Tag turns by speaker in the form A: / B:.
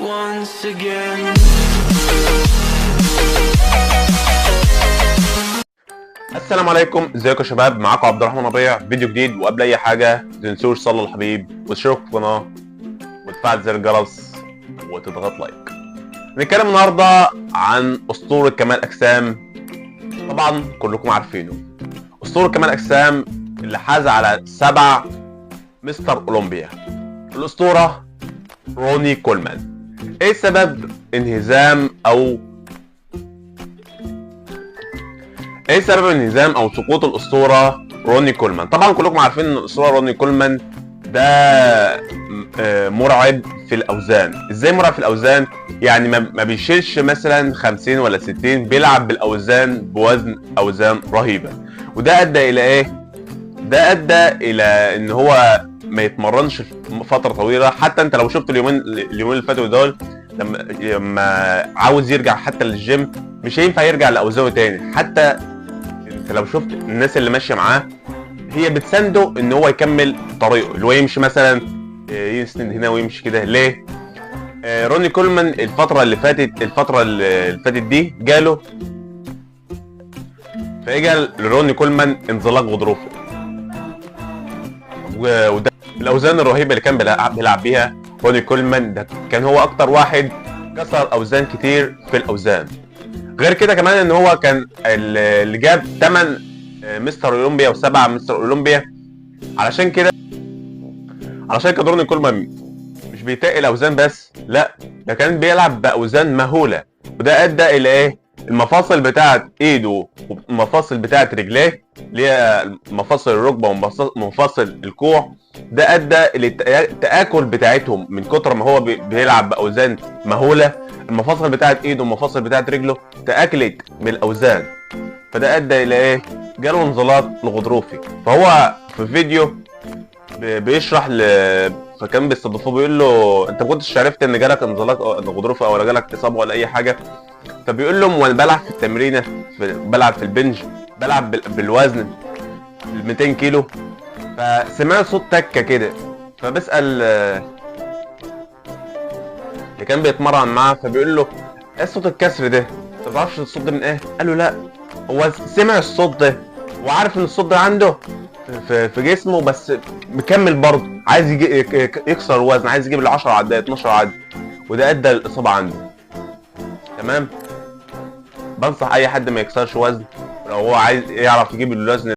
A: once again.
B: السلام عليكم، ازيكم يا شباب؟ معاكم عبد الرحمن ربيع، فيديو جديد. وقبل اي حاجه متنسوش تصلوا الحبيب وتشتركوا في القناه وتفعل زر الجرس وتضغط لايك. هنتكلم النهارده عن اسطوره كمال اجسام. طبعا كلكم عارفينه، اسطوره كمال اجسام اللي حاز على 7 مستر اولمبيا، الاسطوره روني كولمان. ايه سبب انهزام او سقوط الاسطوره روني كولمان؟ طبعا كلكم عارفين ان الاسطوره روني كولمان ده مرعب في الاوزان. ازاي مرعب في الاوزان؟ يعني ما بيشيلش مثلا 50 ولا 60، بيلعب بالاوزان بوزن اوزان رهيبه. وده ادى الى ايه؟ ده ادى الى ان هو ما يتمرنش فتره طويله. حتى انت لو شفت اليومين اللي فاتوا دول، لما عاوز يرجع حتى للجيم مش هينفع يرجع لاوزانه تاني. حتى انت لو شفت الناس اللي ماشيه معاه هي بتسنده ان هو يكمل طريقه، اللي هو يمشي مثلا يسند هنا ويمشي كده. ليه؟ روني كولمان الفتره اللي فاتت دي جاله، فاجى لروني كولمان انزلاق غضروفي، وده الاوزان الرهيبه اللي كان بيلعب بيها روني كولمان. ده كان هو اكتر واحد كسر اوزان كتير في الاوزان. غير كده كمان ان هو كان اللي جاب 8 مستر اولمبيا و7 مستر اولمبيا. علشان كده روني كولمان مش بيتقل اوزان بس، لا ده كان بيلعب باوزان مهوله. وده ادى الى ايه؟ المفاصل بتاعت ايده والمفاصل بتاعت رجليه، اللي هي مفاصل الركبه ومفاصل الكوع، ده ادى للتاكل بتاعتهم. من كتر ما هو بيلعب باوزان مهوله، المفاصل بتاعت ايده والمفاصل بتاعت رجله تاكلت من الاوزان. فده ادى الى ايه؟ جاله انزلاق الغضروفي. فهو في فيديو بيشرح فكان بيستضيفوه، بيقول له انت ما كنتش عرفت ان جالك انزلاق غضروفي او جالك اصابه ولا اي حاجه؟ فبيقول لهم وانا بلعب في التمرينه، بلعب في البنج، بلعب بالوزن 200 كيلو، فسمع صوت تكه كده. فبسال اللي كان بيتمرن معاه، فبيقول له ايه صوت الكسر ده؟ انت ما تعرفش الصوت ده من ايه؟ قال له لا، هو سمع الصوت ده وعارف ان الصوت ده عنده في جسمه، بس مكمل برضه، عايز يكسر الوزن، عايز يجيب ال 10 عدات 12 عد، وده ادى للاصابه عنده. تمام؟ بنصح اي حد ما يكسرش وزن لو هو عايز يعرف يجيب الوزن